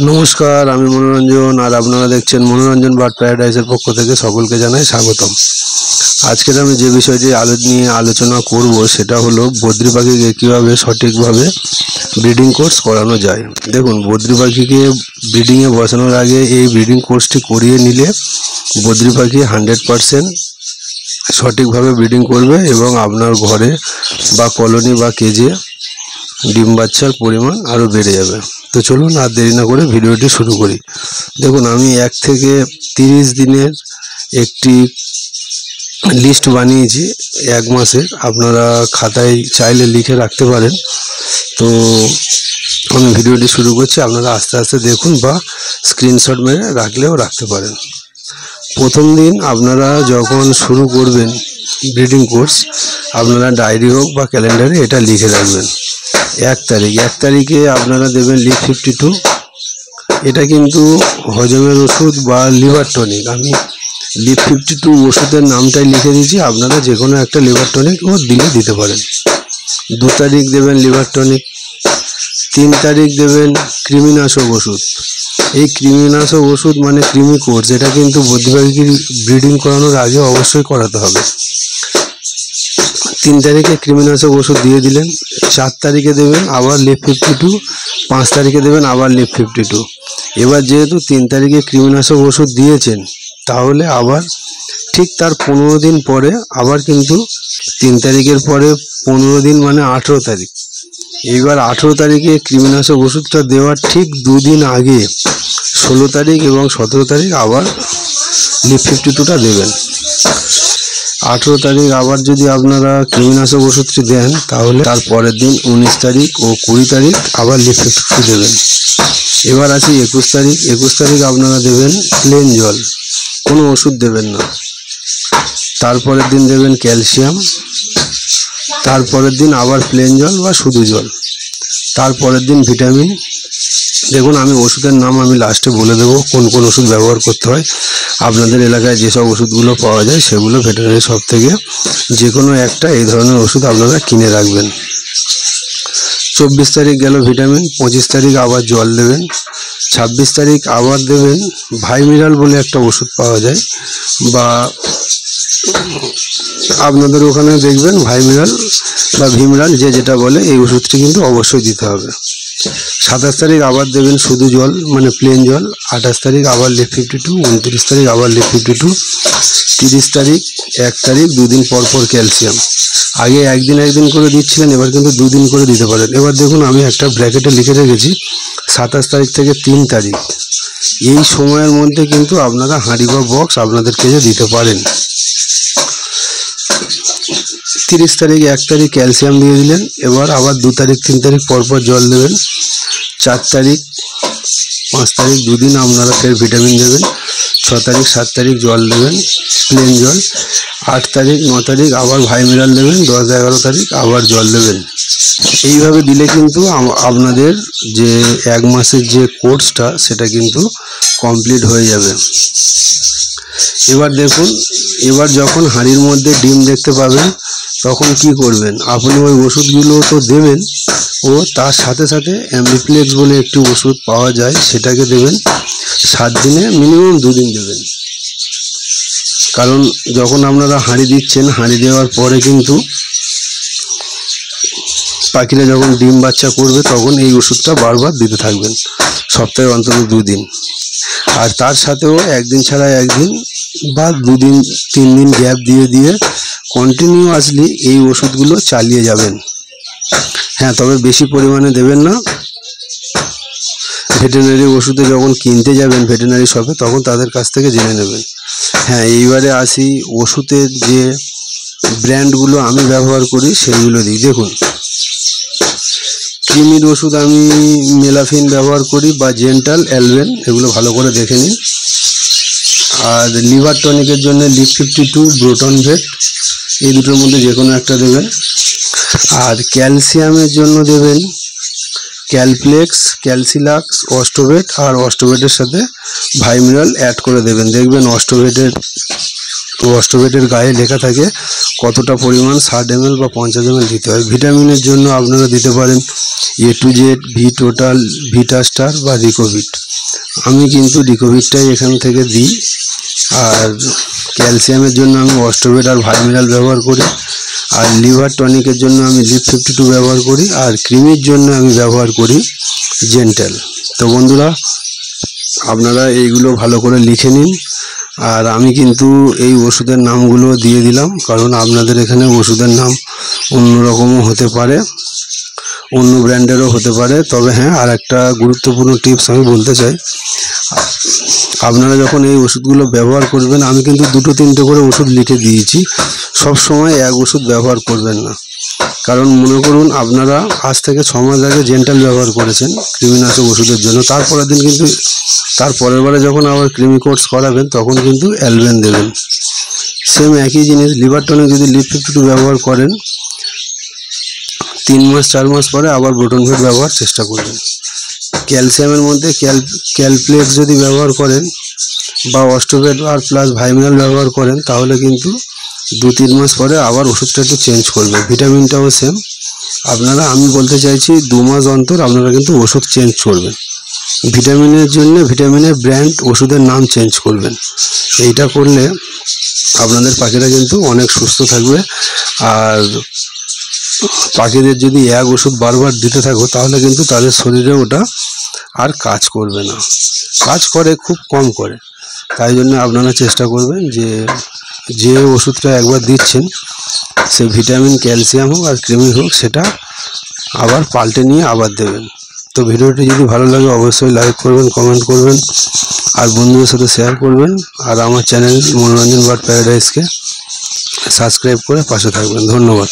নমস্কার, আমি মনোরঞ্জন আর আপনারা দেখছেন মনোরঞ্জন বার্ড প্যারাডাইসের পক্ষ থেকে সকলকে জানাই স্বাগতম। আজকের আমি যে বিষয়টি নিয়ে আলোচনা করব সেটা হলো বদ্রি পাখিকে কীভাবে সঠিকভাবে ব্রিডিং কোর্স করানো যায়। দেখুন, বদ্রি পাখিকে ব্রিডিংয়ে বসানোর আগে এই ব্রিডিং কোর্সটি করিয়ে নিলে বদ্রি পাখি 100% সঠিকভাবে ব্রিডিং করবে এবং আপনার ঘরে বা কলোনি বা কেজে ডিম বাচ্চার পরিমাণ আরও বেড়ে যাবে। তো চলুন আর দেরি না করে ভিডিওটি শুরু করি। দেখুন, আমি 1 থেকে 30 দিনের একটি লিস্ট বানিয়েছি 1 মাসের। আপনারা খাতায় চাইলে লিখে রাখতে পারেন। তো আমি ভিডিওটি শুরু করছি, আপনারা আস্তে আস্তে দেখুন বা স্ক্রিনশট মেরে রাখলেও রাখতে পারেন। প্রথম দিন আপনারা যখন শুরু করবেন ব্রিডিং কোর্স, আপনারা ডায়েরি হোক বা ক্যালেন্ডারে এটা লিখে রাখবেন। 1 তারিখে আপনারা দেবেন লিভ 52। এটা কিন্তু হজমের ওষুধ বা লিভার টনিক। আমি লিভ 52 ওষুধের নামটাই লিখে দিয়েছি, আপনারা যে কোনো একটা লিভার টনিক ও দিতে পারেন। 2 তারিখ দেবেন লিভার টনিক। 3 তারিখ দেবেন কৃমিনাশক ওষুধ। এই কৃমিনাশক ওষুধ মানে কৃমি কোর্স, এটা কিন্তু বদ্রি পাখির ব্রিডিং করানোর আগে অবশ্যই করাতে হবে। 3 তারিখে কৃমিনাশক ওষুধ দিয়ে দিলেন। 4 তারিখে দেবেন আবার লিভ 52। 5 তারিখে দেবেন আবার লিভ 52। এবার যেহেতু 3 তারিখে কৃমিনাশক ওষুধ দিয়েছেন, তাহলে আবার ঠিক তার 15 দিন পরে আবার কিন্তু 3 তারিখের পরে 15 দিন মানে 18 তারিখ। এইবার 18 তারিখে কৃমিনাশক ওষুধটা দেওয়ার ঠিক 2 দিন আগে 16 তারিখ এবং 17 তারিখ আবার লিভ 52টা দেবেন। 18 তারিখ আবার যদি আপনারা কৃমিনাশক ওষুধটি দেন, তাহলে তার পরের দিন 19 তারিখ ও 20 তারিখ আবার লিভ 52 দেবেন। এবার আসি 21 তারিখ। 21 তারিখ আপনারা দেবেন প্লেন জল, কোনো ওষুধ দেবেন না। তারপরের দিন দেবেন ক্যালসিয়াম। তারপরের দিন আবার প্লেন জল বা শুধু জল। তারপরের দিন ভিটামিন। দেখুন, আমি ওষুধের নাম আমি লাস্টে বলে দেবো কোন কোন ওষুধ ব্যবহার করতে হয়। আপনাদের এলাকায় যেসব ওষুধগুলো পাওয়া যায় সেগুলো ভেটেরিনারি শপ থেকে যে কোনো একটা এই ধরনের ওষুধ আপনারা কিনে রাখবেন। 24 তারিখ গেল ভিটামিন। 25 তারিখ আবার জল দেবেন। 26 তারিখ আবার দেবেন ভাইমিরাল বলে একটা ওষুধ পাওয়া যায়, বা আপনাদের ওখানে দেখবেন ভাইমিরাল বা ভিমরাল যে যেটা বলে, এই ওষুধটি কিন্তু অবশ্যই দিতে হবে। 27 তারিখ আবার দেবেন শুধু জল মানে প্লেন জল। 28 তারিখ আবার লিভ 52। 29 তারিখ আবার লিভ 52। 30 তারিখ 1 তারিখ 2 দিন পর পর ক্যালসিয়াম। আগে একদিন করে দিচ্ছিলেন, এবার কিন্তু 2 দিন করে দিতে পারেন। এবার দেখুন, আমি একটা ব্র্যাকেটে লিখে রেখেছি 27 তারিখ থেকে 3 তারিখ। এই সময়ের মধ্যে কিন্তু আপনারা হাঁড়ি বা বক্স আপনাদের কেজে দিতে পারেন। 30 তারিখ 1 তারিখ ক্যালসিয়াম দিয়ে দিলেন। এবার আবার 2 তারিখ 3 তারিখ পরপর জল দেবেন। 4 তারিখ 5 তারিখ 2 দিন আপনারা ফের ভিটামিন দেবেন। 6 তারিখ 7 তারিখ জল দেবেন, প্লেন জল। 8 তারিখ 9 তারিখ আবার ভাইমিরাল দেবেন। 10 11 তারিখ আবার জল দেবেন। এইভাবে দিলে কিন্তু আপনাদের যে 1 মাসের যে কোর্সটা সেটা কিন্তু কমপ্লিট হয়ে যাবে। এবার দেখুন, এবার যখন হাঁড়ির মধ্যে ডিম দেখতে পাবেন তখন কি করবেন, আপনি ওই ওষুধগুলো তো দেবেন, ও তার সাথে সাথে অ্যাম্বিপ্লেক্স বলে একটি ওষুধ পাওয়া যায়, সেটাকে দেবেন। 7 দিনে মিনিমাম 2 দিন দেবেন। কারণ যখন আপনারা হাঁড়ি দিচ্ছেন, হাঁড়ি দেওয়ার পরে কিন্তু পাখিরা যখন ডিম বাচ্চা করবে তখন এই ওষুধটা বারবার দিতে থাকবেন, সপ্তাহে অন্তত 2 দিন। আর তার সাথেও 1 দিন ছাড়া 1 দিন বা 2 দিন 3 দিন গ্যাপ দিয়ে কন্টিনিউয়াসলি এই ওষুধগুলো চালিয়ে যাবেন। হ্যাঁ, তবে বেশি পরিমাণে দেবেন না। ভেটেরিনারি ওষুধে যখন কিনতে যাবেন ভেটেরিনারি শপে, তখন তাদের কাছ থেকে জেনে নেবেন। হ্যাঁ, এইবারে আসি ওষুধের যে ব্র্যান্ডগুলো আমি ব্যবহার করি সেইগুলো দিই। দেখুন, কৃমির ওষুধ আমি মেলাফিন ব্যবহার করি বা জেন্টাল, অ্যালবেন, এগুলো ভালো করে দেখে নিন। আর লিভার টনিকের জন্য লিভ 52, ব্রোটন ভেট, এই দুটোর মধ্যে যে কোনো একটা দেবেন। আর ক্যালসিয়ামের জন্য দেবেন ক্যালপ্লেক্স, ক্যালসিলাক্স, অস্টোভেট, আর অস্টোভেটের সাথে ভাইমিরাল অ্যাড করে দেবেন। দেখবেন অস্টোভেটের গায়ে লেখা থাকে কতটা পরিমাণ 60 ml বা 50 ml দিতে হয়। ভিটামিনের জন্য আপনারা দিতে পারেন A to Z, V total, Vita star বা রিকোভিট। আমি কিন্তু রিকোভিটটাই এখান থেকে দিই। আর ক্যালসিয়ামের জন্য আমি অস্টোভেট আর ভাইমিনাল ব্যবহার করি। আর লিভার টনিকের জন্য আমি লিভ 52 ব্যবহার করি। আর ক্রিমির জন্য আমি ব্যবহার করি জেন্টেল। তো বন্ধুরা, আপনারা এইগুলো ভালো করে লিখে নিন। আর আমি কিন্তু এই ওষুধের নামগুলো দিয়ে দিলাম, কারণ আপনাদের এখানে ওষুধের নাম অন্যরকমও হতে পারে, অন্য ব্র্যান্ডেরও হতে পারে। তবে হ্যাঁ, আর একটা গুরুত্বপূর্ণ টিপস আমি বলতে চাই, আপনারা যখন এই ওষুধগুলো ব্যবহার করবেন, আমি কিন্তু 2-3টে করে ওষুধ লিখে দিয়েছি। সব সময় এক ওষুধ ব্যবহার করবেন না, কারণ মনে করুন আপনারা আজ থেকে 6 মাস আগে জেন্টাল ব্যবহার করেছেন কৃমিনাশক ওষুধের জন্য, তারপরের দিন কিন্তু তার পরের বারে যখন আবার ক্রিমি কোর্স করাবেন তখন কিন্তু অ্যালবেন দেবেন। সেম একই জিনিস, লিভার টনিক যদি লিভ 52 ব্যবহার করেন, 3 মাস 4 মাস পরে আবার ব্রোটনভেট ব্যবহার চেষ্টা করবেন। ক্যালসিয়ামের মধ্যে ক্যালপ্লেক্স যদি ব্যবহার করেন বা অস্টোভেট আর প্লাস ভাইমিনাল ব্যবহার করেন, তাহলে কিন্তু 2-3 মাস পরে আবার ওষুধটা একটু চেঞ্জ করবেন। ভিটামিনটাও সেম, আপনারা, আমি বলতে চাইছি 2 মাস অন্তর আপনারা কিন্তু ওষুধ চেঞ্জ করবেন। ভিটামিনের জন্য ভিটামিনের ব্র্যান্ড, ওষুধের নাম চেঞ্জ করবেন। এইটা করলে আপনাদের পাখিরা কিন্তু অনেক সুস্থ থাকবে। আর পাখিদের যদি এক ওষুধ বারবার দিতে থাকো, তাহলে কিন্তু তাদের শরীরে ওটা আর কাজ করবে না, কাজ করে খুব কম করে। তাই জন্য আপনারা চেষ্টা করবেন যে ওষুধটা একবার দিচ্ছেন, সে ভিটামিন, ক্যালসিয়াম হোক আর ক্রিমি হোক, সেটা আবার পাল্টে নিয়ে আবার দেবেন। তো ভিডিওটি যদি ভালো লাগে অবশ্যই লাইক করবেন, কমেন্ট করবেন আর বন্ধুদের সাথে শেয়ার করবেন। আর আমার চ্যানেল মনোরঞ্জন বার্ড প্যারাডাইসকে সাবস্ক্রাইব করে পাশে থাকবেন। ধন্যবাদ।